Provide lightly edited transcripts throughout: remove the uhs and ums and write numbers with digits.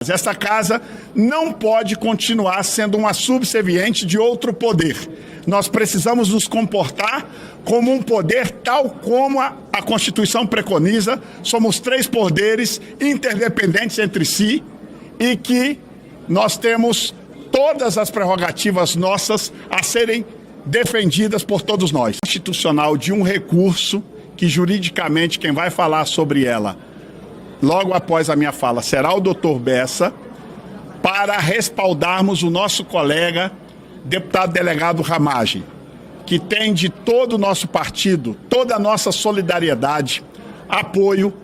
casa. Essa casa não pode continuar sendo uma subserviente de outro poder. Nós precisamos nos comportar como um poder tal como a Constituição preconiza. Somos 3 poderes interdependentes entre si e que nós temos todas as prerrogativas nossas a serem defendidas por todos nós. Constitucional de um recurso que juridicamente quem vai falar sobre ela logo após a minha fala será o doutor Bessa, para respaldarmos o nosso colega deputado delegado Ramagem, que tem de todo o nosso partido, toda a nossa solidariedade, apoio.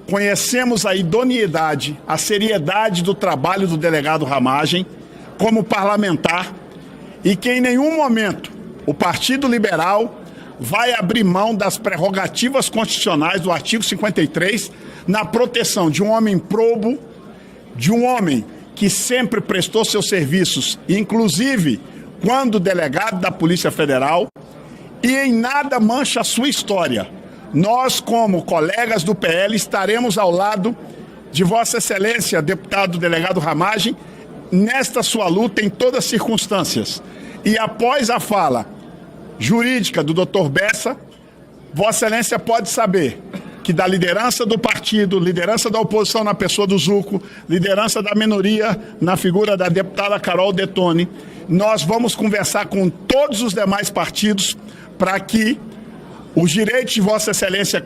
Conhecemos a idoneidade, a seriedade do trabalho do delegado Ramagem como parlamentar e que em nenhum momento o Partido Liberal vai abrir mão das prerrogativas constitucionais do artigo 53 na proteção de um homem probo, de um homem que sempre prestou seus serviços, inclusive quando delegado da Polícia Federal, e em nada mancha a sua história. Nós, como colegas do PL, estaremos ao lado de Vossa Excelência, deputado delegado Ramagem, nesta sua luta em todas as circunstâncias. E após a fala jurídica do Dr. Bessa, Vossa Excelência pode saber que da liderança do partido, liderança da oposição na pessoa do Zucco, liderança da minoria na figura da deputada Carol Detoni, nós vamos conversar com todos os demais partidos para que os direitos de Vossa Excelência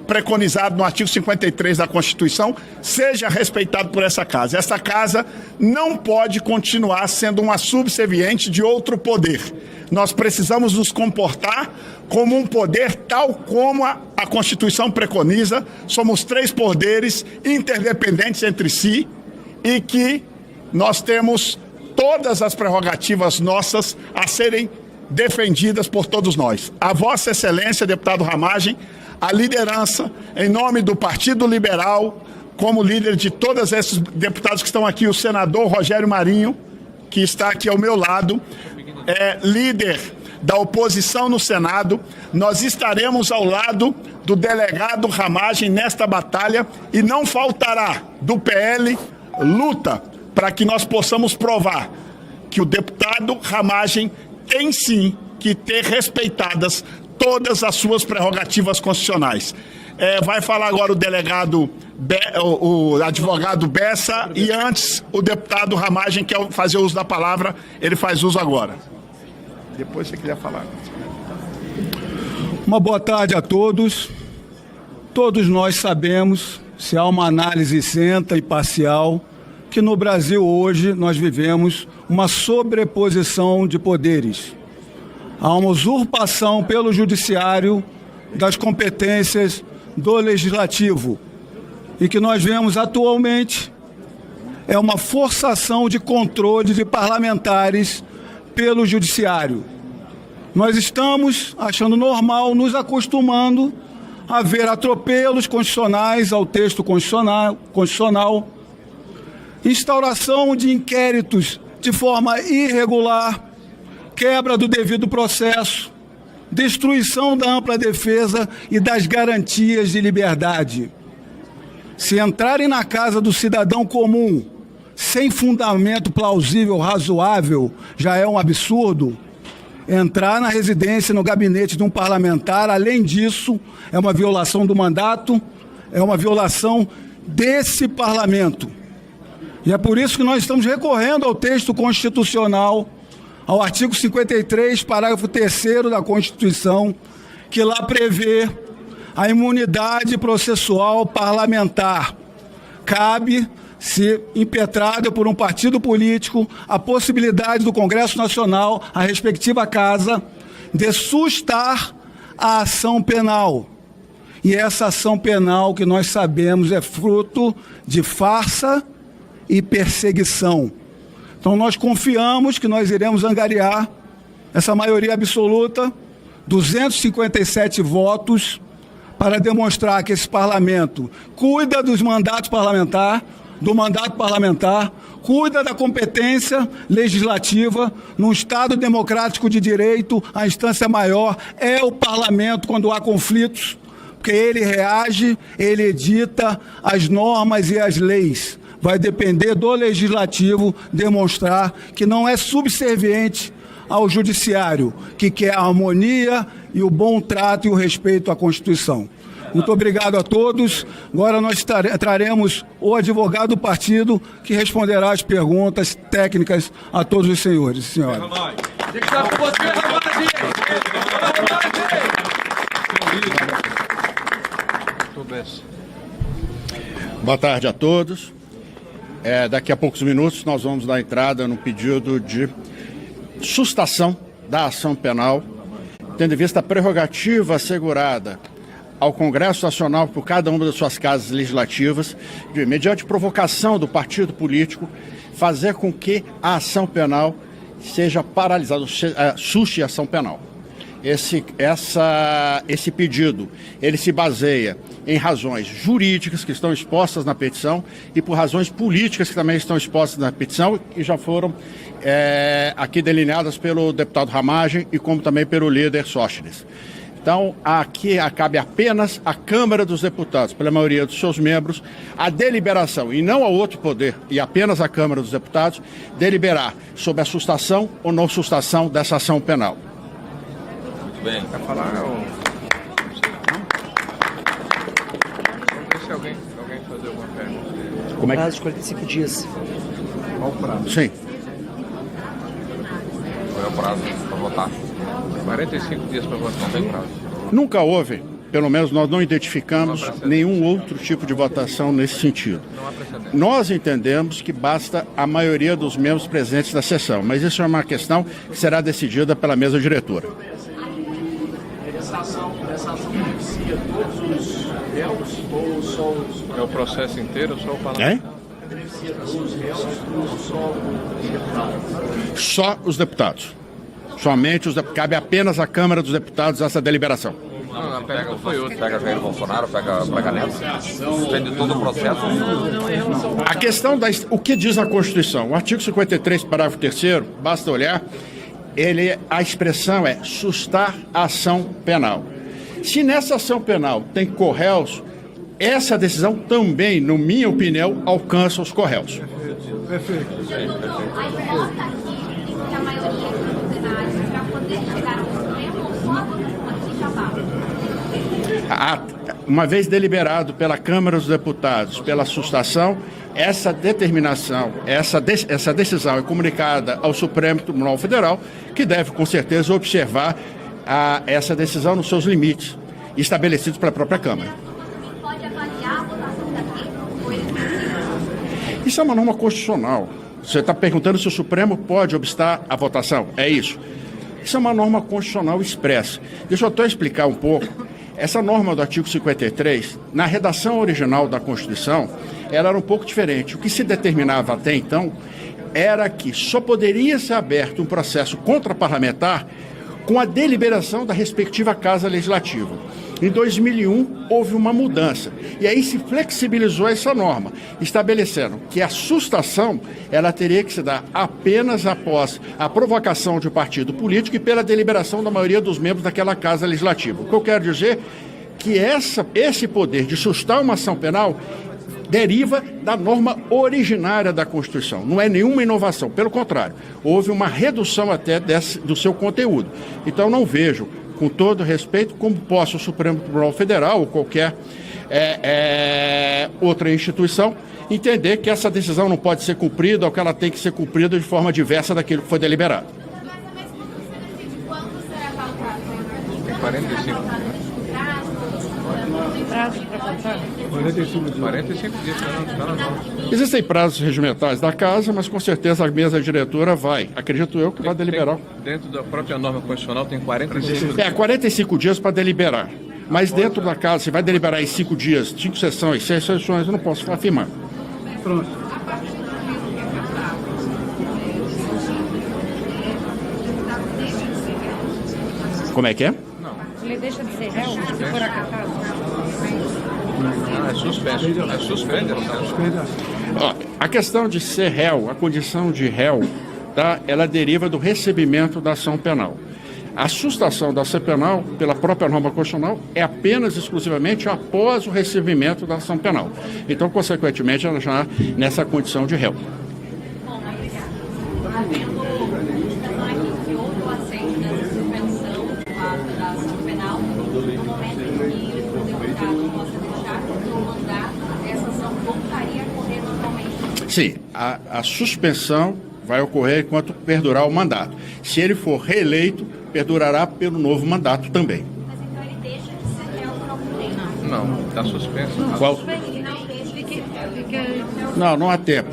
preconizado no artigo 53 da Constituição seja respeitado por essa casa. Essa casa não pode continuar sendo uma subserviente de outro poder. Nós precisamos nos comportar como um poder tal como a Constituição preconiza. Somos 3 poderes interdependentes entre si e que nós temos todas as prerrogativas nossas a serem defendidas por todos nós. A Vossa Excelência, deputado Ramagem, a liderança, em nome do Partido Liberal, como líder de todos esses deputados que estão aqui, o senador Rogério Marinho, que está aqui ao meu lado, líder da oposição no Senado, nós estaremos ao lado do delegado Ramagem nesta batalha e não faltará do PL luta para que nós possamos provar que o deputado Ramagem tem sim que ter respeitadas todas as suas prerrogativas constitucionais. Vai falar agora o delegado, o advogado Bessa, e antes o deputado Ramagem quer fazer uso da palavra, ele faz uso agora. Depois você quiser falar. Uma boa tarde a todos. Todos nós sabemos, se há uma análise isenta e parcial, que no Brasil hoje nós vivemos uma sobreposição de poderes. Há uma usurpação pelo judiciário das competências do legislativo. E que nós vemos atualmente é uma forçação de controle de parlamentares pelo judiciário. Nós estamos achando normal, nos acostumando a ver atropelos constitucionais ao texto constitucional, instauração de inquéritos de forma irregular, quebra do devido processo, destruição da ampla defesa e das garantias de liberdade. Se entrarem na casa do cidadão comum sem fundamento plausível, razoável, já é um absurdo. Entrar na residência, no gabinete de um parlamentar, além disso, é uma violação do mandato, é uma violação desse parlamento. E é por isso que nós estamos recorrendo ao texto constitucional, ao artigo 53, parágrafo 3º da Constituição, que lá prevê a imunidade processual parlamentar. Cabe, se impetrada por um partido político, a possibilidade do Congresso Nacional, a respectiva casa, de sustar a ação penal. E essa ação penal, que nós sabemos, é fruto de farsa e perseguição. Então nós confiamos que nós iremos angariar essa maioria absoluta, 257 votos, para demonstrar que esse parlamento cuida dos mandatos parlamentares, do mandato parlamentar, cuida da competência legislativa. Num Estado democrático de direito, a instância maior é o parlamento quando há conflitos, porque ele reage, ele edita as normas e as leis. vai depender do Legislativo demonstrar que não é subserviente ao Judiciário, que quer a harmonia e o bom trato e o respeito à Constituição. Muito obrigado a todos. Agora nós traremos o advogado do partido que responderá as perguntas técnicas a todos os senhores e senhoras. Boa tarde a todos. Daqui a poucos minutos nós vamos dar entrada no pedido de sustação da ação penal, tendo em vista a prerrogativa assegurada ao Congresso Nacional por cada uma das suas casas legislativas, de, mediante provocação do partido político, fazer com que a ação penal seja paralisada, suste a ação penal. Esse pedido, ele se baseia em razões jurídicas que estão expostas na petição e por razões políticas que também estão expostas na petição e já foram aqui delineadas pelo deputado Ramagem e como também pelo líder Sóstenes. Então, aqui cabe apenas à Câmara dos Deputados, pela maioria dos seus membros, a deliberação, e não ao outro poder, e apenas à Câmara dos Deputados, deliberar sobre a sustação ou não sustação dessa ação penal. Muito bem. Vai falar ou... Se alguém fazer alguma pergunta. Como é que... Prazo de 45 dias. Qual o prazo? Sim. Qual é o prazo para votar? 45 dias para votar, não tem prazo. Nunca houve, pelo menos nós não identificamos nenhum outro tipo de votação nesse sentido. Nós entendemos que basta a maioria dos membros presentes da sessão, mas isso é uma questão que será decidida pela mesa diretora. Essa ação beneficia todos os réus ou só os... É o processo inteiro ou só o parlamento? Beneficia todos os réus ou só os deputados? Só os deputados. Somente cabe apenas à Câmara dos Deputados essa deliberação. Não, pega Jair Bolsonaro, pega Braga Neto, suspende todo o processo. A questão o que diz a Constituição? O artigo 53, parágrafo 3º, basta olhar, a expressão é sustar a ação penal. Se nessa ação penal tem corréus, essa decisão também, na minha opinião, alcança os corréus. Perfeito. Uma vez deliberado pela Câmara dos Deputados pela sustação, essa determinação, essa decisão é comunicada ao Supremo Tribunal Federal, que deve, com certeza, observar essa decisão nos seus limites, estabelecidos pela própria Câmara. Pode avaliar a votação daqui? Isso é uma norma constitucional. Você está perguntando se o Supremo pode obstar a votação. É isso. Isso é uma norma constitucional expressa. Deixa eu até explicar um pouco. Essa norma do artigo 53, na redação original da Constituição, ela era um pouco diferente. O que se determinava até então era que só poderia ser aberto um processo contraparlamentar com a deliberação da respectiva Casa Legislativa. Em 2001, houve uma mudança, e aí se flexibilizou essa norma, estabelecendo que a sustação ela teria que se dar apenas após a provocação de um partido político e pela deliberação da maioria dos membros daquela Casa Legislativa. O que eu quero dizer é que esse poder de sustar uma ação penal deriva da norma originária da Constituição. Não é nenhuma inovação, pelo contrário, houve uma redução até do seu conteúdo. Então não vejo, com todo respeito, como possa o Supremo Tribunal Federal ou qualquer outra instituição entender que essa decisão não pode ser cumprida ou que ela tem que ser cumprida de forma diversa daquilo que foi deliberado. Tem 45. Prazo para votar? 45 dias para não. Existem prazos regimentais da Casa, mas com certeza a mesa diretora vai, acredito eu, que vai deliberar. Dentro da própria norma constitucional tem 45 dias. 45 dias para deliberar. Mas dentro da Casa, se vai deliberar em 5 dias, 5 sessões, 6 sessões, eu não posso afirmar. Pronto. Como é que é? Ele deixa de ser réu se for acatado? É suspenso. É suspende a votação. A questão de ser réu, a condição de réu, tá, ela deriva do recebimento da ação penal. A sustação da ação penal, pela própria norma constitucional, é apenas exclusivamente após o recebimento da ação penal. Então, consequentemente, ela já nessa condição de réu. Bom, obrigada. Havendo questão aqui que houve o aceite dessa suspensão da ação penal, no momento em que o deputado possa deixar o mandato, essa ação voltaria a correr normalmente? Sim, a suspensão vai ocorrer enquanto perdurar o mandato. Se ele for reeleito, perdurará pelo novo mandato também. Mas então ele deixa de ser réu por algum tempo? Não, está suspenso. Qual? Ele não deixa, fica... Não há tempo.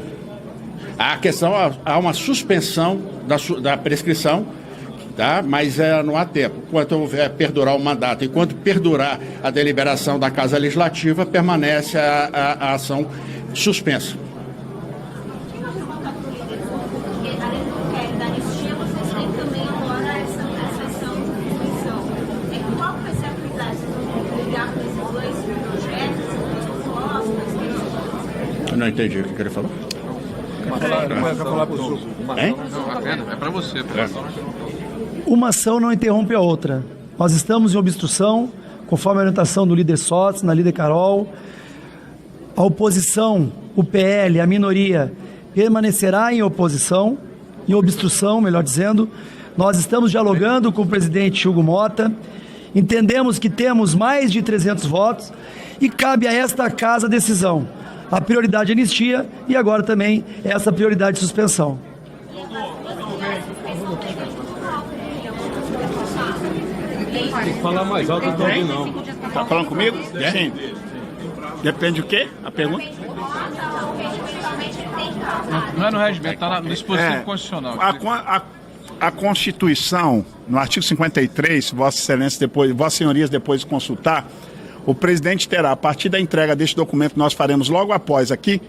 A questão, há uma suspensão da prescrição, tá? Mas não há tempo. Enquanto houver perdurar o mandato, enquanto perdurar a deliberação da Casa Legislativa, permanece a ação suspensa. Porque além do inquérito da anistia, vocês têm também agora essa ação de suspensão. E qual vai ser a prioridade? Vocês vão ligar com esses dois projetos, essas duas propostas? Eu não entendi o que ele falou. É para você. Uma ação não interrompe a outra. Nós estamos em obstrução, conforme a orientação do líder Sots, na líder Carol. A oposição, o PL, a minoria, permanecerá em oposição, em obstrução, melhor dizendo. Nós estamos dialogando com o presidente Hugo Mota, entendemos que temos mais de 300 votos e cabe a esta casa a decisão. A prioridade é anistia e agora também essa prioridade de suspensão. Tem que falar mais alto do que não. Tá falando comigo? Sim. Depende do quê? A pergunta? Não é no regimento, está no dispositivo constitucional. A Constituição, no artigo 53, Vossa Senhorias depois de consultar, o presidente terá, a partir da entrega deste documento que nós faremos logo após aqui,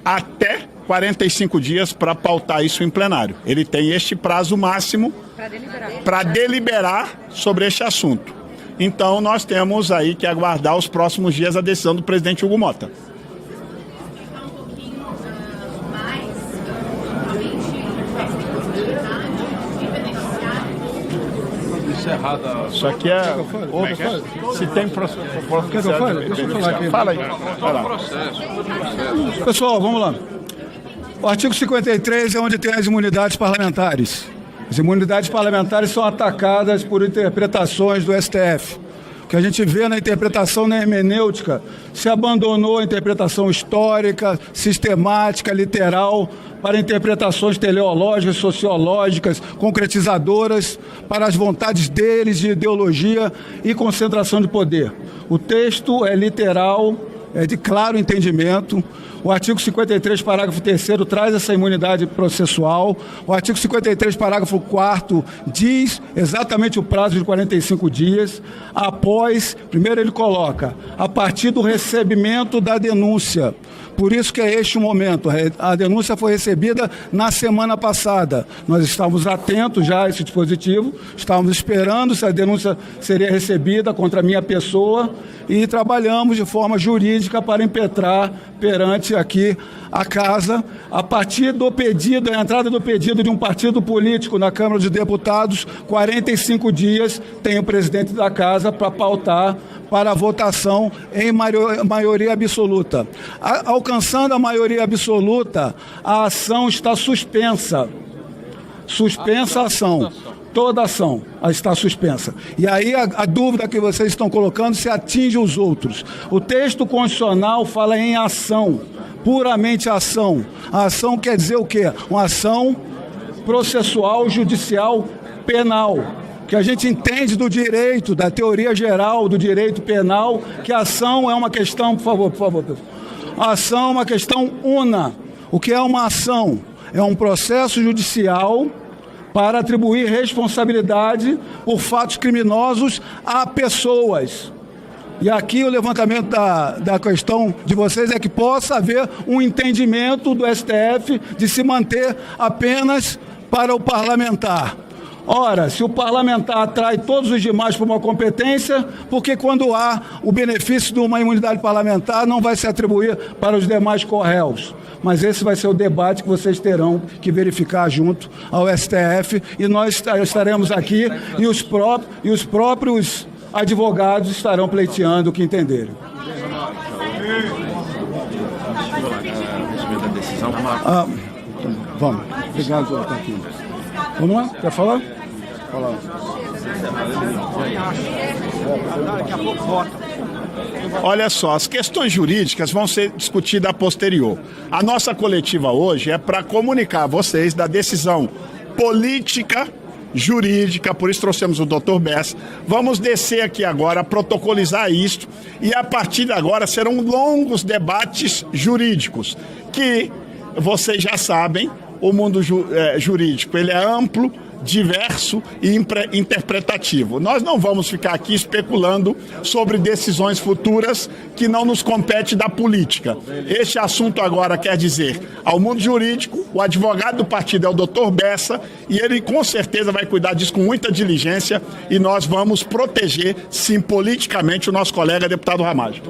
até 45 dias para pautar isso em plenário. Ele tem este prazo máximo para deliberar sobre este assunto. Então, nós temos aí que aguardar os próximos dias a decisão do presidente Hugo Mota. Isso aqui é outra. Se tem processo. Quer que eu fale? Deixa eu falar aqui. Fala aí. Pessoal, vamos lá. O artigo 53 é onde tem as imunidades parlamentares. As imunidades parlamentares são atacadas por interpretações do STF. O que a gente vê na interpretação na hermenêutica, se abandonou a interpretação histórica, sistemática, literal, para interpretações teleológicas, sociológicas, concretizadoras, para as vontades deles de ideologia e concentração de poder. O texto é literal, é de claro entendimento. O artigo 53, parágrafo 3º, traz essa imunidade processual. O artigo 53, parágrafo 4º, diz exatamente o prazo de 45 dias. Após, primeiro ele coloca, a partir do recebimento da denúncia. Por isso que é este o momento. A denúncia foi recebida na semana passada. Nós estávamos atentos já a esse dispositivo, estávamos esperando se a denúncia seria recebida contra a minha pessoa e trabalhamos de forma jurídica para impetrar perante aqui a casa, a partir do pedido, a entrada do pedido de um partido político na Câmara de Deputados, 45 dias tem o presidente da casa para pautar para a votação em maioria absoluta. Alcançando a maioria absoluta, a ação está suspensa. Suspensa a ação. Toda ação está suspensa. E aí a dúvida que vocês estão colocando se atinge os outros. O texto constitucional fala em ação, puramente ação. A ação quer dizer o quê? Uma ação processual, judicial, penal. Que a gente entende do direito, da teoria geral do direito penal, que a ação é uma questão, por favor. A ação é uma questão una. O que é uma ação? É um processo judicial para atribuir responsabilidade por fatos criminosos a pessoas. E aqui o levantamento da questão de vocês é que possa haver um entendimento do STF de se manter apenas para o parlamentar. Ora, se o parlamentar atrai todos os demais para uma competência, porque quando há o benefício de uma imunidade parlamentar, não vai se atribuir para os demais corréus. Mas esse vai ser o debate que vocês terão que verificar junto ao STF, e nós estaremos aqui e os próprios advogados estarão pleiteando o que entenderem. Vamos. Obrigado por estar aqui. Vamos lá? Quer falar? Fala. Olha só, as questões jurídicas vão ser discutidas a posterior. A nossa coletiva hoje é para comunicar a vocês da decisão política, jurídica, por isso trouxemos o Dr. Bessa. Vamos descer aqui agora, protocolizar isto, e a partir de agora serão longos debates jurídicos, que vocês já sabem, o mundo jurídico ele é amplo, diverso e interpretativo. Nós não vamos ficar aqui especulando sobre decisões futuras que não nos compete da política. Este assunto agora quer dizer ao mundo jurídico, o advogado do partido é o Dr. Bessa, e ele com certeza vai cuidar disso com muita diligência, e nós vamos proteger, sim, politicamente o nosso colega deputado Ramagem.